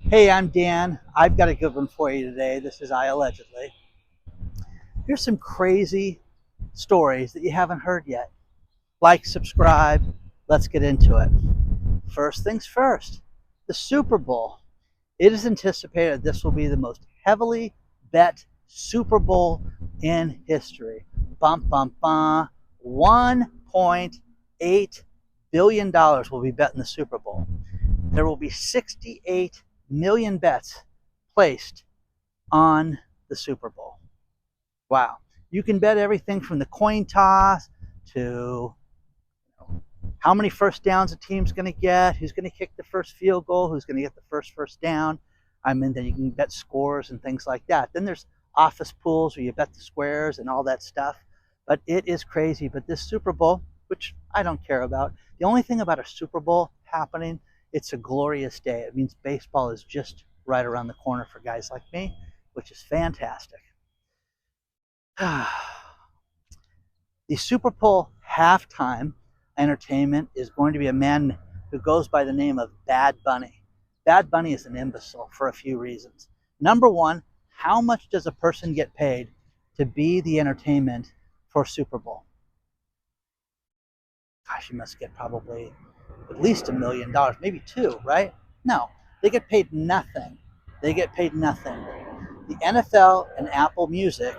Hey, I'm Dan. I've got a good one for you today. This is iAllegedly. Here's some crazy stories that you haven't heard yet. Like, subscribe. Let's get into it. First things first, the Super Bowl. It is anticipated this will be the most heavily bet Super Bowl in history. Bum, bum, bum. $1.8 billion will be bet in the Super Bowl. There will be 68 million bets placed on the Super Bowl. Wow. You can bet everything from the coin toss to how many first downs a team's going to get, who's going to kick the first field goal, who's going to get the first down. Then you can bet scores and things like that. Then there's office pools where you bet the squares and all that stuff. But it is crazy. But this Super Bowl, which I don't care about, the only thing about a Super Bowl happening, it's a glorious day. It means baseball is just right around the corner for guys like me, which is fantastic. The Super Bowl halftime entertainment is going to be a man who goes by the name of Bad Bunny. Bad Bunny is an imbecile for a few reasons. Number one, how much does a person get paid to be the entertainment for Super Bowl? Gosh, you must get probably at least $1 million, maybe two, right? No, they get paid nothing. They get paid nothing. The NFL and Apple Music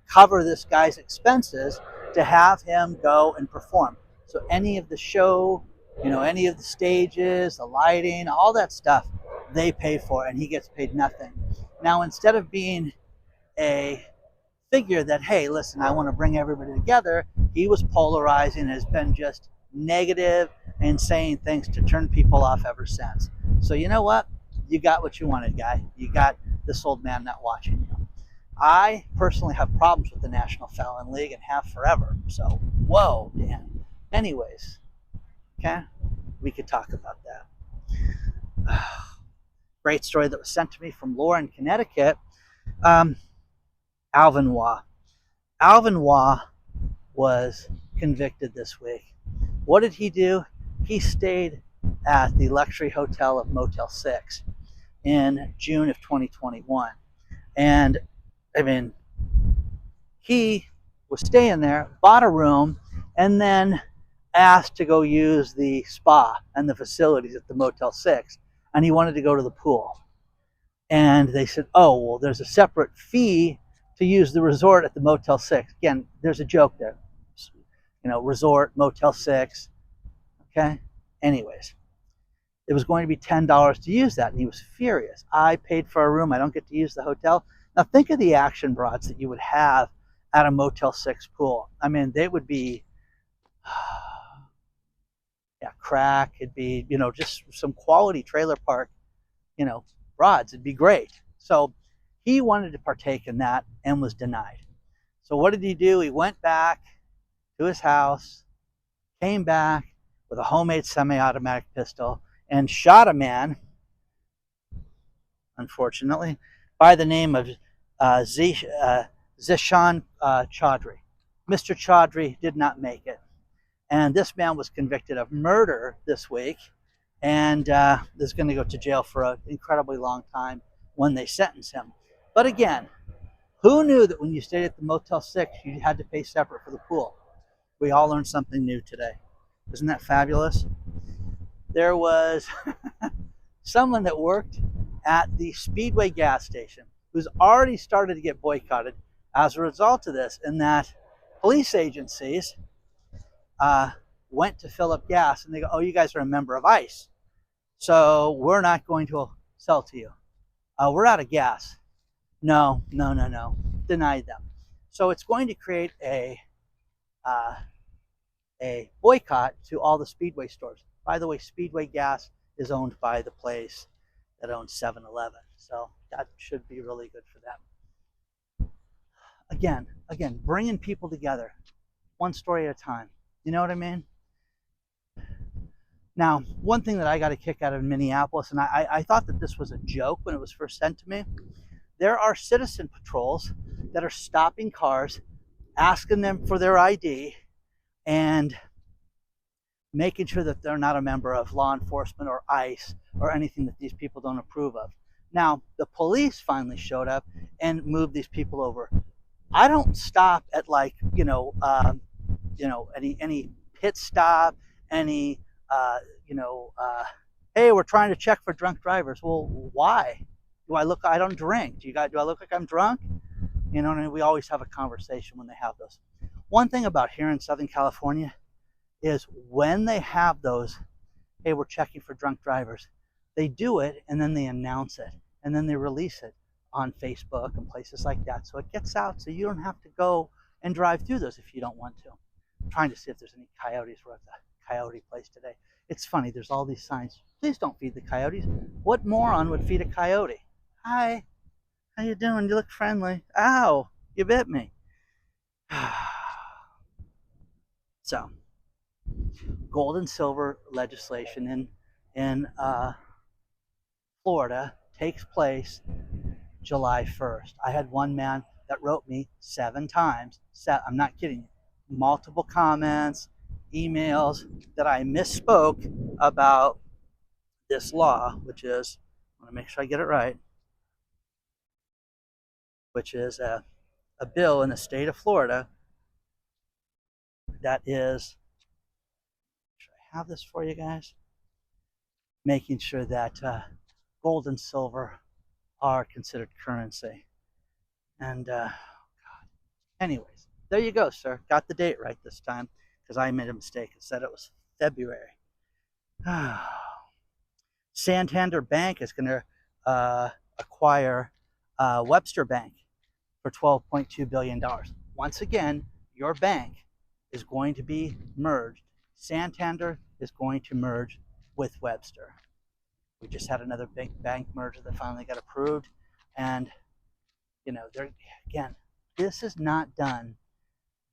cover this guy's expenses to have him go and perform. So any of the show, any of the stages, the lighting, all that stuff, they pay for, and he gets paid nothing. Now, instead of being a figure that, hey, listen, I want to bring everybody together, he was polarizing, has been just negative and saying things to turn people off ever since. So you know what? You got what you wanted, guy. You got this old man not watching you. I personally have problems with the National Fallen League and have forever. So, whoa, Dan. Anyways, okay, we could talk about that. Great story that was sent to me from Laura in Connecticut. Alvin Waugh. Alvin Waugh was convicted this week. What did he do? He stayed at the luxury hotel of Motel 6 in June of 2021. And he was staying there, bought a room, and then asked to go use the spa and the facilities at the Motel 6. And he wanted to go to the pool. And they said, oh, well, there's a separate fee to use the resort at the Motel 6. Again, there's a joke there. Resort, Motel 6. Okay? Anyways, it was going to be $10 to use that. And he was furious. I paid for a room. I don't get to use the hotel. Now, think of the action broads that you would have at a Motel 6 pool. They would be, crack. It'd be, just some quality trailer park, broads. It'd be great. So he wanted to partake in that and was denied. So what did he do? He went back to his house, came back with a homemade semi-automatic pistol, and shot a man, unfortunately, by the name of Zishan Chaudhry. Mr. Chaudhry did not make it. And this man was convicted of murder this week and is going to go to jail for an incredibly long time when they sentence him. But again, who knew that when you stayed at the Motel 6, you had to pay separate for the pool? We all learned something new today. Isn't that fabulous? There was someone that worked at the Speedway gas station who's already started to get boycotted as a result of this, in that police agencies went to fill up gas and they go, oh, you guys are a member of ICE, so we're not going to sell to you. We're out of gas. No. Denied them. So it's going to create a boycott to all the Speedway stores. By the way, Speedway gas is owned by the place that owns 7-Eleven. So that should be really good for them. Again, bringing people together, one story at a time. You know what I mean? Now, one thing that I got a kick out of in Minneapolis, and I thought that this was a joke when it was first sent to me, there are citizen patrols that are stopping cars, asking them for their ID, and making sure that they're not a member of law enforcement or ICE or anything that these people don't approve of. Now, the police finally showed up and moved these people over. I don't stop at like, any pit stop, any, uh, you know, uh, hey, we're trying to check for drunk drivers. Well, why? I don't drink. Do I look like I'm drunk? You know what I mean? We always have a conversation when they have those. One thing about here in Southern California is when they have those, hey, we're checking for drunk drivers, they do it and then they announce it and then they release it on Facebook and places like that. So it gets out so you don't have to go and drive through those if you don't want to. I'm trying to see if there's any coyotes. We're at the coyote place today. It's funny, there's all these signs. Please don't feed the coyotes. What moron would feed a coyote? Hi, how you doing? You look friendly. Ow, you bit me. So, gold and silver legislation in Florida takes place July 1st. I had one man that wrote me 7 times. I'm not kidding you. Multiple comments, emails that I misspoke about this law, which is, I want to make sure I get it right, which is a bill in the state of Florida that is, should I have this for you guys? Making sure that gold and silver are considered currency. And anyways, there you go, sir. Got the date right this time because I made a mistake. It said it was February. Santander Bank is going to acquire Webster Bank for $12.2 billion. Once again, your bank is going to be merged. Santander is going to merge with Webster. We just had another big bank merger that finally got approved. And, again, this is not done.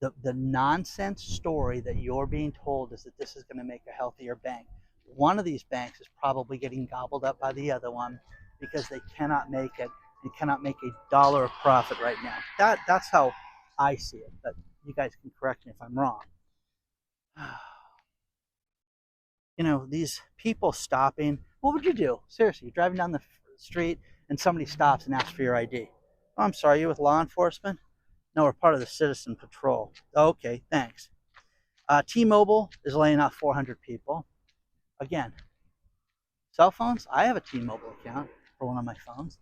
The nonsense story that you're being told is that this is going to make a healthier bank. One of these banks is probably getting gobbled up by the other one because they cannot make it. They cannot make $1 of profit right now. That's how I see it. But you guys can correct me if I'm wrong. These people stopping. What would you do? Seriously, you're driving down the street and somebody stops and asks for your ID. Oh, I'm sorry, you with law enforcement? No, we're part of the Citizen Patrol. Okay, thanks. T-Mobile is laying off 400 people. Again, cell phones. I have a T-Mobile account for one of my phones.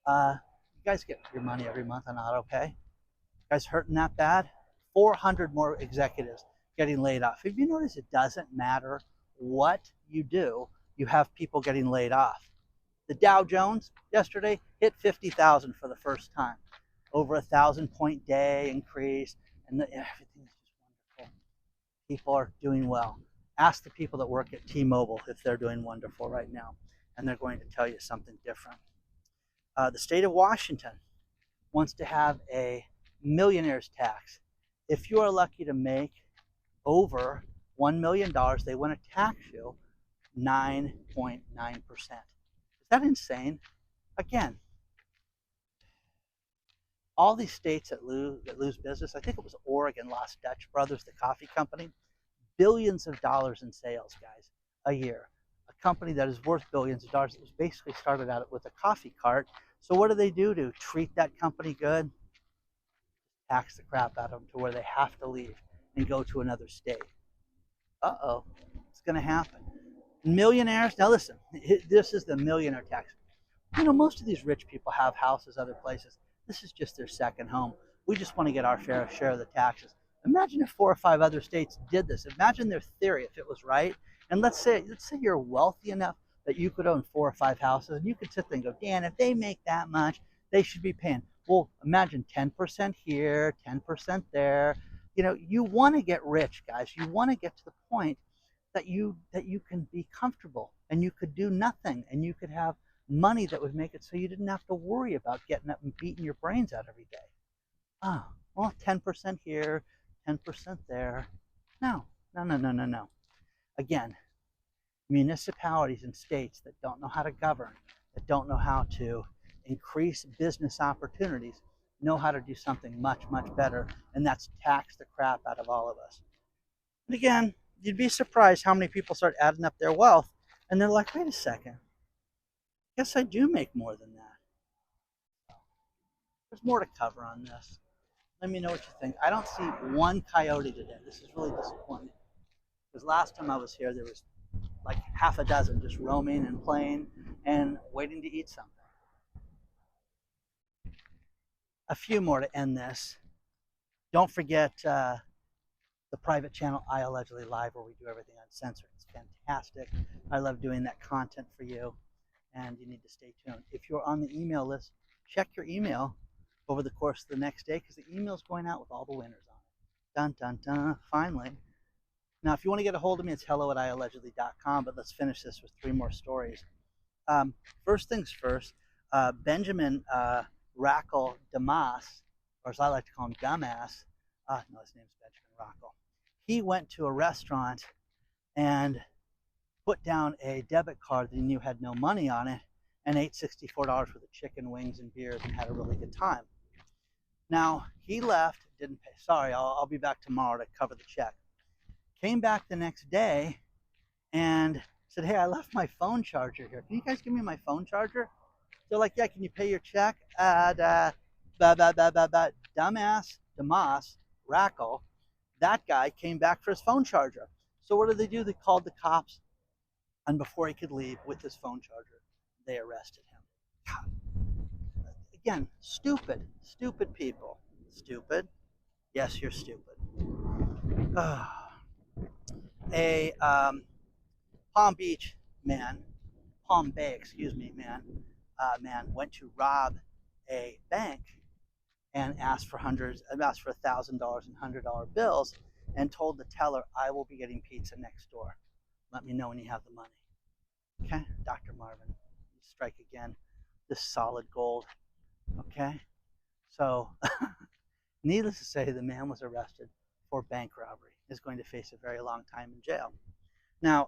You guys get your money every month on auto pay. You guys hurting that bad? 400 more executives getting laid off. If you notice, it doesn't matter what you do, you have people getting laid off. The Dow Jones yesterday hit 50,000 for the first time. Over 1,000-point day increase, and everything is just wonderful. People are doing well. Ask the people that work at T-Mobile if they're doing wonderful right now, and they're going to tell you something different. The state of Washington wants to have a millionaire's tax. If you are lucky to make over $1 million, they want to tax you 9.9%. Is that insane? Again, all these states that lose business, I think it was Oregon lost Dutch Brothers, the coffee company, billions of dollars in sales, guys, a year. A company that is worth billions of dollars. It was basically started out with a coffee cart. So what do to treat that company good? Tax the crap out of them to where they have to leave and go to another state. Uh-oh, it's going to happen. Millionaires, now listen, this is the millionaire tax. Most of these rich people have houses other places. This is just their second home. We just want to get our fair share of the taxes. Imagine if 4 or 5 other states did this. Imagine their theory if it was right. And let's say you're wealthy enough that you could own 4 or 5 houses, and you could sit there and go, Dan, if they make that much, they should be paying. Well, imagine 10% here, 10% there. You want to get rich, guys. You want to get to the point that you can be comfortable and you could do nothing and you could have money that would make it so you didn't have to worry about getting up and beating your brains out every day. Oh, well, 10% here, 10% there. No. Again, municipalities and states that don't know how to govern, that don't know how to increase business opportunities, know how to do something much, much better, and that's tax the crap out of all of us. And again, you'd be surprised how many people start adding up their wealth, and they're like, wait a second. guess I do make more than that. There's more to cover on this. Let me know what you think. I don't see one coyote today. This is really disappointing. Because last time I was here, there was like half a dozen just roaming and playing and waiting to eat something. A few more to end this. Don't forget the private channel iAllegedly Live, where we do everything uncensored. It's fantastic. I love doing that content for you, and you need to stay tuned. If you're on the email list, check your email over the course of the next day, because the email is going out with all the winners on it. Dun, dun, dun. Finally. Now, if you want to get a hold of me, it's hello@iallegedly.com, but let's finish this with 3 more stories. First things first, Benjamin Rackle Damas, or as I like to call him, Dumbass. No, his name's Benjamin Rackle. He went to a restaurant and put down a debit card that he knew had no money on it, and ate $64 worth of chicken wings and beers and had a really good time. Now, he left, didn't pay. Sorry, I'll be back tomorrow to cover the check. Came back the next day and said, hey, I left my phone charger here. Can you guys give me my phone charger? They're like, yeah, can you pay your check? Dumbass, Damas, Rackle, that guy came back for his phone charger. So what did they do? They called the cops, and before he could leave with his phone charger, they arrested him. God. Again, stupid people. Stupid? Yes, you're stupid. A Palm Bay, man, went to rob a bank and asked for $1,000 and $100 bills, and told the teller, I will be getting pizza next door. Let me know when you have the money. Okay, Dr. Marvin, strike again. This solid gold. Okay, so needless to say, the man was arrested for bank robbery. Is going to face a very long time in jail. Now,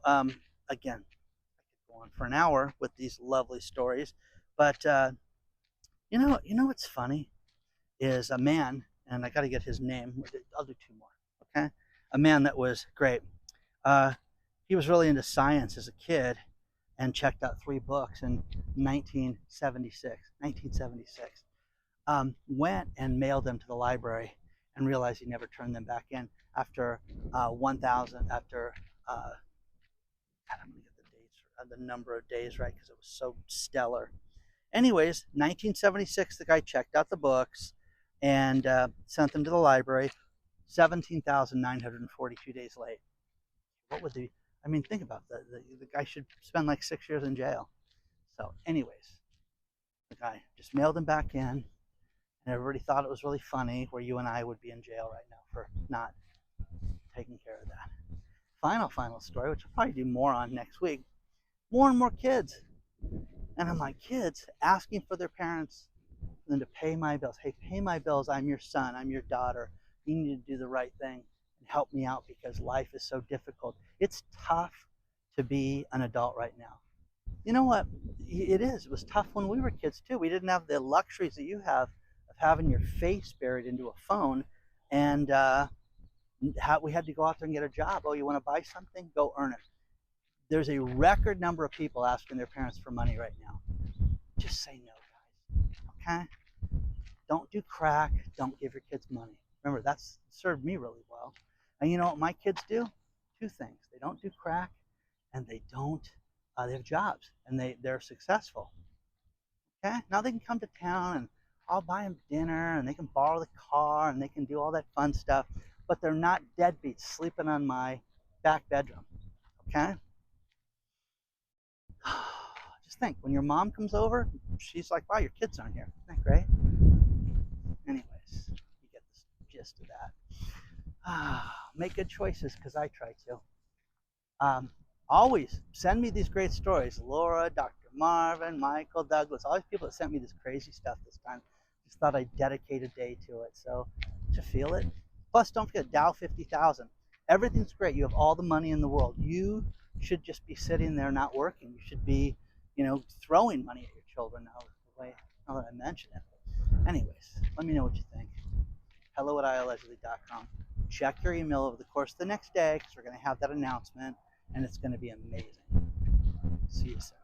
again, I could go on for an hour with these lovely stories, but you know what's funny is a man, and I got to get his name. I'll do 2 more. Okay, a man that was great. He was really into science as a kid, and checked out 3 books in 1976. Went and mailed them to the library, and realized he never turned them back in after 1,000. After God, I'm gonna get the dates, the number of days right, because it was so stellar. Anyways, 1976, the guy checked out the books and sent them to the library. 17,942 days late. What would the? I mean, think about that. The guy should spend like 6 years in jail. So, anyways, the guy just mailed them back in, and everybody thought it was really funny, where you and I would be in jail right now for not taking care of that. Final story, which I'll probably do more on next week. More and more kids. And I'm like, kids asking for their parents for them to pay my bills. Hey, pay my bills. I'm your son. I'm your daughter. You need to do the right thing and help me out, because life is so difficult. It's tough to be an adult right now. You know what? It is. It was tough when we were kids too. We didn't have the luxuries that you have of having your face buried into a phone, and we had to go out there and get a job. Oh, you want to buy something? Go earn it. There's a record number of people asking their parents for money right now. Just say no, guys. Okay? Don't do crack. Don't give your kids money. Remember, that's served me really well. And you know what my kids do? 2 things. They don't do crack, and they have jobs, and they're successful. Okay? Now they can come to town, and I'll buy them dinner, and they can borrow the car, and they can do all that fun stuff, but they're not deadbeats sleeping on my back bedroom. Okay? Just think, when your mom comes over, she's like, wow, your kids aren't here. Isn't that great? Anyways, you get the gist of that. Make good choices, because I try to. Always send me these great stories. Laura, Dr. Marvin, Michael, Douglas, all these people that sent me this crazy stuff this time. Just thought I'd dedicate a day to it. So, to feel it. Plus, don't forget, Dow 50,000. Everything's great. You have all the money in the world. You should just be sitting there not working. You should be, throwing money at your children now that I mention it. Anyways, let me know what you think. hello@iallegedly.com. Check your email over the course of the next day, because we're going to have that announcement, and it's going to be amazing. See you soon.